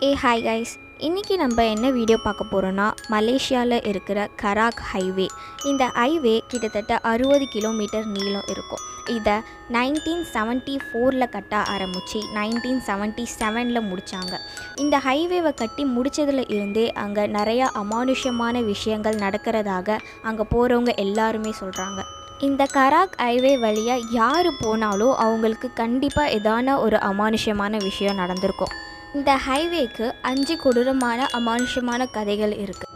Hi guys, இன்றைக்கி நம்ம என்ன வீடியோ பார்க்க போகிறோன்னா மலேசியாவில் இருக்கிற கராக் ஹைவே. இந்த ஹைவே கிட்டத்தட்ட 60 கிலோமீட்டர் நீளம் இருக்கும். இதை 1974 கட்ட ஆரம்பித்து 1977 முடித்தாங்க. இந்த ஹைவேவை கட்டி முடித்ததில் இருந்தே அங்கே நிறையா அமானுஷ்யமான விஷயங்கள் நடக்கிறதாக அங்கே போகிறவங்க எல்லாருமே சொல்கிறாங்க. இந்த கராக் ஹைவே வழியாக யார் போனாலும் அவங்களுக்கு கண்டிப்பாக ஏதான ஒரு அமானுஷ்யமான விஷயம் நடந்திருக்கும். இந்த ஹைவேக்கு 5 கொடூரமான அமானுஷ்யமான கதைகள் இருக்குது.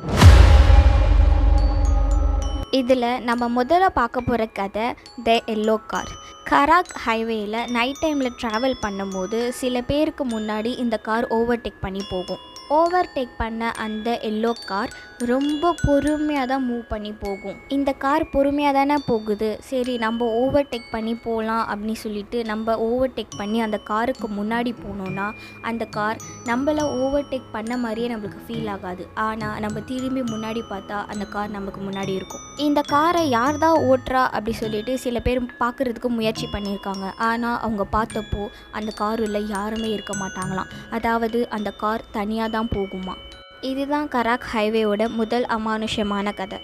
இதில் நம்ம முதல்ல பார்க்க போகிற கதை த எல்லோ கார். கராக் ஹைவேயில் நைட் டைமில் ட்ராவல் பண்ணும்போது சில பேருக்கு முன்னாடி இந்த கார் ஓவர்டேக் பண்ணி போகும். ஓவர்டேக் பண்ண அந்த எல்லோ கார் ரொம்ப பொறுமையாக தான் மூவ் பண்ணி போகும். இந்த கார் பொறுமையாக தானே போகுது, சரி நம்ம ஓவர்டேக் பண்ணி போகலாம் அப்படின்னு சொல்லிட்டு நம்ம ஓவர்டேக் பண்ணி அந்த காருக்கு முன்னாடி போனோன்னா அந்த கார் நம்மளை ஓவர்டேக் பண்ண மாதிரியே நம்மளுக்கு ஃபீல் ஆகாது. ஆனால் நம்ம திரும்பி முன்னாடி பார்த்தா அந்த கார் நமக்கு முன்னாடி இருக்கும். இந்த காரை யார் தான் ஓட்டுறா அப்படி சொல்லிட்டு சில பேர் பார்க்குறதுக்கு முயற்சி பண்ணியிருக்காங்க. ஆனால் அவங்க பார்த்தப்போ அந்த காரில் யாருமே இருக்க மாட்டாங்களாம். அதாவது அந்த கார் தனியாக தான் போகுமா. இதுதான் கராக் ஹைவேவோட முதல் அமானுஷ்யமான கதை.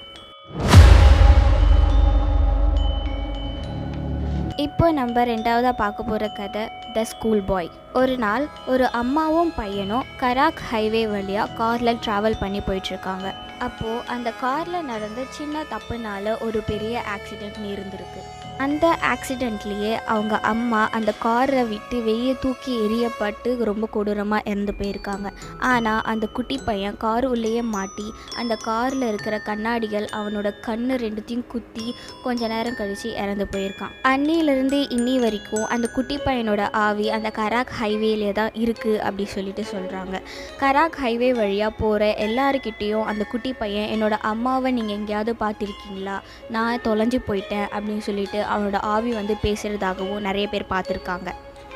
இப்போ நம்ம ரெண்டாவதாக பார்க்க போகிற கதை த ஸ்கூல் பாய். ஒரு நாள் ஒரு அம்மாவும் பையனும் கராக் ஹைவே வழியாக காரில் ட்ராவல் பண்ணி போயிட்டுருக்காங்க. அப்போது அந்த காரில் நடந்த சின்ன தப்புனால ஒரு பெரிய ஆக்சிடெண்ட் நேர்ந்திருக்கு. அந்த ஆக்சிடெண்ட்லேயே அவங்க அம்மா அந்த காரை விட்டு வெளியே தூக்கி எறியப்பட்டு ரொம்ப கொடூரமாக இறந்து போயிருக்காங்க. ஆனால் அந்த குட்டி பையன் கார் உள்ளேயே மாட்டி அந்த காரில் இருக்கிற கண்ணாடிகள் அவனோட கண்ணு ரெண்டுத்தையும் குத்தி கொஞ்ச நேரம் கழித்து இறந்து போயிருக்கான். அன்னியிலிருந்து இன்னி வரைக்கும் அந்த குட்டி பையனோட ஆவி அந்த கராக் ஹைவேலே தான் இருக்குது அப்படி சொல்லிட்டு சொல்கிறாங்க. கராக் ஹைவே வழியாக போகிற எல்லாருக்கிட்டேயும் அந்த குட்டி பையன் என்னோட அம்மாவை நீங்கள் எங்கேயாவது பார்த்துருக்கீங்களா, நான் தொலைஞ்சு போயிட்டேன் அப்படின்னு சொல்லிட்டு அவனோட ஆவி வந்து பேசுகிறதாகவும் நிறைய பேர் பார்த்துருக்காங்க.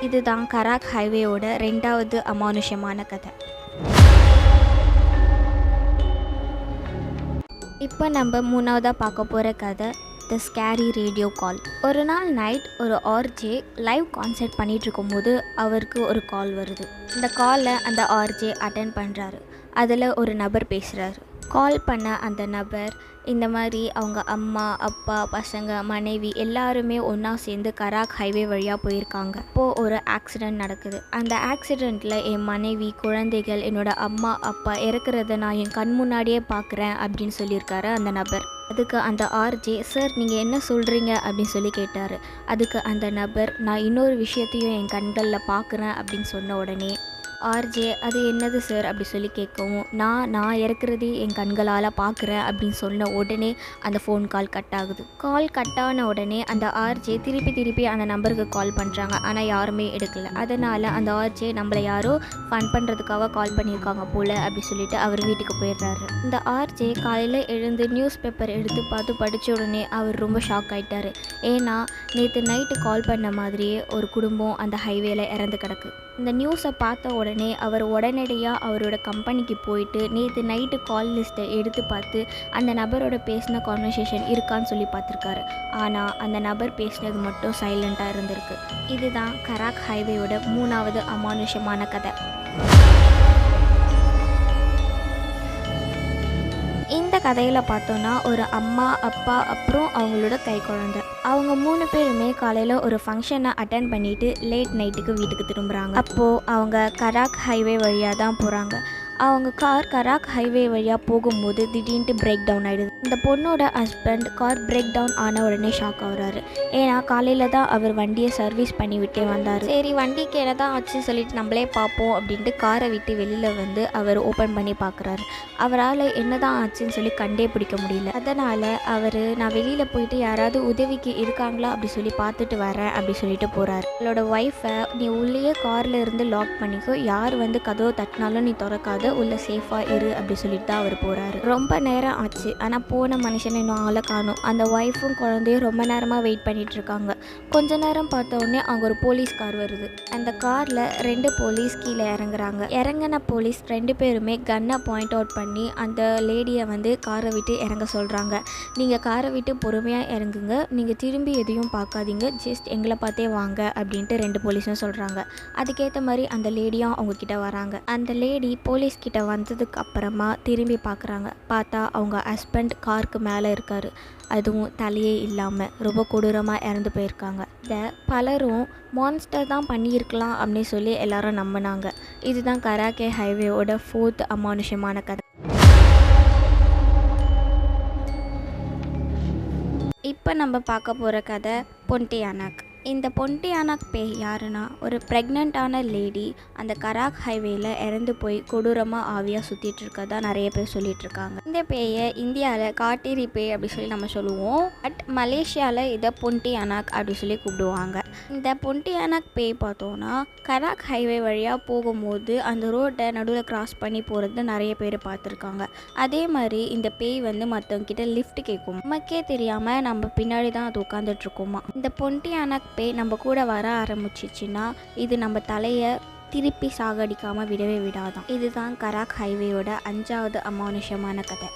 இதுதான் கராக் ஹைவேயோட ரெண்டாவது அமானுஷ்யமான கதை. இப்போ நம்ம மூணாவதாக பார்க்க போகிற கதை த ஸ்கேரி ரேடியோ கால். ஒரு நாள் நைட் ஒரு ஆர்ஜே லைவ் கான்சர்ட் பண்ணிகிட்டு இருக்கும்போது அவருக்கு ஒரு கால் வருது. இந்த காலை அந்த ஆர்ஜே அட்டென்ட் பண்ணுறாரு. அதில் ஒரு நபர் பேசுகிறாரு. கால் பண்ண அந்த நபர் இந்த மாதிரி அவங்க அம்மா அப்பா பசங்க மனைவி எல்லாருமே ஒன்றா சேர்ந்து கராக் ஹைவே வழியாக போயிருக்காங்க. இப்போது ஒரு ஆக்சிடெண்ட் நடக்குது. அந்த ஆக்சிடெண்ட்டில் என் மனைவி குழந்தைகள் என்னோட அம்மா அப்பா இறக்குறத நான் என் கண் முன்னாடியே பார்க்குறேன் அப்படின்னு சொல்லியிருக்காரு அந்த நபர். அதுக்கு அந்த ஆர்ஜே சார் நீங்கள் என்ன சொல்கிறீங்க அப்படின்னு சொல்லி கேட்டார். அதுக்கு அந்த நபர் நான் இன்னொரு விஷயத்தையும் என் கண்களில் பார்க்குறேன் அப்படின்னு சொன்ன உடனே ஆர்ஜே அது என்னது சார் அப்படி சொல்லி கேட்கவும் நான் இறக்குறதே என் கண்களால் பார்க்குறேன் அப்படின்னு சொன்ன உடனே அந்த ஃபோன் கால் கட் ஆகுது. கால் கட் ஆன உடனே அந்த ஆர்ஜே திருப்பி அந்த நம்பருக்கு கால் பண்ணுறாங்க. ஆனால் யாருமே எடுக்கலை. அதனால் அந்த ஆர்ஜே நம்மளை யாரோ ஃபன் பண்ணுறதுக்காக கால் பண்ணியிருக்காங்க போல் அப்படி சொல்லிட்டு அவர் வீட்டுக்கு போயிடுறாரு. இந்த ஆர்ஜே காலையில் எழுந்து நியூஸ் பேப்பர் எடுத்து பார்த்து படித்த உடனே அவர் ரொம்ப ஷாக் ஆகிட்டார். ஏன்னா நேற்று நைட்டு கால் பண்ண மாதிரியே ஒரு குடும்பம் அந்த ஹைவேல இறந்து கிடக்கு. இந்த நியூஸை பார்த்த உடனே அவர் உடனடியாக அவரோட கம்பெனிக்கு போயிட்டு நேற்று நைட்டு கால் லிஸ்ட்டை எடுத்து பார்த்து அந்த நபரோட பேசின கான்வர்சேஷன் இருக்கான்னு சொல்லி பார்த்துருக்காரு. ஆனால் அந்த நபர் பேசினது மட்டும் சைலண்ட்டாக இருந்திருக்கு. இதுதான் கராக் ஹைவேயோட மூணாவது அமானுஷ்யமான கதை. இந்த கதையில் பார்த்தோன்னா ஒரு அம்மா அப்பா அப்புறம் அவங்களோட கை குழந்தை, அவங்க 3 பேருமே காலையில் ஒரு ஃபங்க்ஷனை அட்டென்ட் பண்ணிவிட்டு லேட் நைட்டுக்கு வீட்டுக்கு திரும்புகிறாங்க. அப்போது அவங்க கராக் ஹைவே வழியாக தான் போகிறாங்க. அவங்க கார் கராக் ஹைவே வழியாக போகும்போது திடீர்னு பிரேக் டவுன் ஆகிடுது. இந்த பொண்ணோட ஹஸ்பண்ட் கார் பிரேக் டவுன் ஆன உடனே ஷாக் ஆகுறாரு. ஏன்னா காலையில் தான் அவர் வண்டியை சர்வீஸ் பண்ணி விட்டே வந்தார். சரி வண்டிக்கு என்ன தான் ஆச்சு சொல்லிட்டு நம்மளே பார்ப்போம் அப்படின்ட்டு காரை விட்டு வெளியில் வந்து அவர் ஓப்பன் பண்ணி பார்க்குறாரு. அவரால் என்ன தான் ஆச்சுன்னு சொல்லி கண்டே பிடிக்க முடியல. அதனால் அவர் நான் வெளியில் போயிட்டு யாராவது உதவிக்கு இருக்காங்களா அப்படி சொல்லி பார்த்துட்டு வரேன் அப்படி சொல்லிட்டு போகிறார். அவளோட ஒய்ஃபை நீ உள்ளேயே காரில் இருந்து லாக் பண்ணிக்கோ, யார் வந்து கதவை தட்டினாலும் நீ திறக்காத, போகாத, உள்ள சேஃபாக இரு அப்படி சொல்லிட்டு தான் அவர் போகிறாரு. ரொம்ப நேரம் ஆச்சு, ஆனால் போன மனுஷனை இன்னும் ஆளை காணும். அந்த ஒய்ஃபும் குழந்தையும் ரொம்ப நேரமாக வெயிட் பண்ணிட்டு இருக்காங்க. கொஞ்ச நேரம் பார்த்த உடனே அங்கே ஒரு போலீஸ் கார் வருது. அந்த காரில் 2 போலீஸ் கீழே இறங்குறாங்க. இறங்கின போலீஸ் 2 பேருமே கன்னை பாயிண்ட் அவுட் பண்ணி அந்த லேடியை வந்து காரை விட்டு இறங்க சொல்கிறாங்க. நீங்கள் காரை விட்டு பொறுமையாக இறங்குங்க, நீங்கள் திரும்பி எதையும் பார்க்காதீங்க, ஜஸ்ட் எங்களை பார்த்தே வாங்க அப்படின்ட்டு 2 போலீஸும் சொல்கிறாங்க. அதுக்கேற்ற மாதிரி அந்த லேடியும் அவங்கக்கிட்ட வராங்க. அந்த லேடி போலீஸ்கிட்ட வந்ததுக்கு அப்புறமா திரும்பி பார்க்குறாங்க. பார்த்தா அவங்க ஹஸ்பண்ட் காருக்கு மேலே இருக்கார். அதுவும் தலையே இல்லாமல் ரொம்ப கொடூரமாக இறந்து போயிருக்காங்க. இதை பலரும் மான்ஸ்டர் தான் பண்ணியிருக்கலாம் அப்படின்னு சொல்லி எல்லாரும் நம்பினாங்க. இதுதான் கராக்கே ஹைவேவோட 4th அமானுஷமான கதை. இப்போ நம்ம பார்க்க போகிற கதை பொன்டியானாக். இந்த பொன்டியானாக் பேய் யாருன்னா, ஒரு ப்ரெக்னெண்ட்டான லேடி அந்த கராக் ஹைவேயில் இறந்து போய் கொடூரமாக ஆவியாக சுற்றிட்டு இருக்கதா நிறைய பேர் சொல்லிகிட்ருக்காங்க. இந்த பேயை இந்தியாவில் காட்டேரி பேய் அப்படி சொல்லி நம்ம சொல்லுவோம். பட் மலேசியாவில் இதை பொன்டியானாக் அப்படி சொல்லி கூப்பிடுவாங்க. இந்த பொன்டியானாக் பேய் பார்த்தோன்னா கராக் ஹைவே வழியாக போகும்போது அந்த ரோட்டை நடுவில் கிராஸ் பண்ணி போகிறது நிறைய பேர் பார்த்துருக்காங்க. அதே மாதிரி இந்த பேய் வந்து மற்றவங்கிட்ட லிஃப்ட் கேட்கும். நமக்கே தெரியாமல் நம்ம பின்னாடி தான் அது உட்காந்துட்ருக்கோமா. இந்த பொன்டியானாக் பேய் நம்ம கூட வர ஆரம்பிச்சிச்சுன்னா இது நம்ம தலையை திருப்பி சாகடிக்காமல் விடவே விடாதான். இதுதான் கராக் ஹைவேயோட 5வது அமானுஷமான கதை.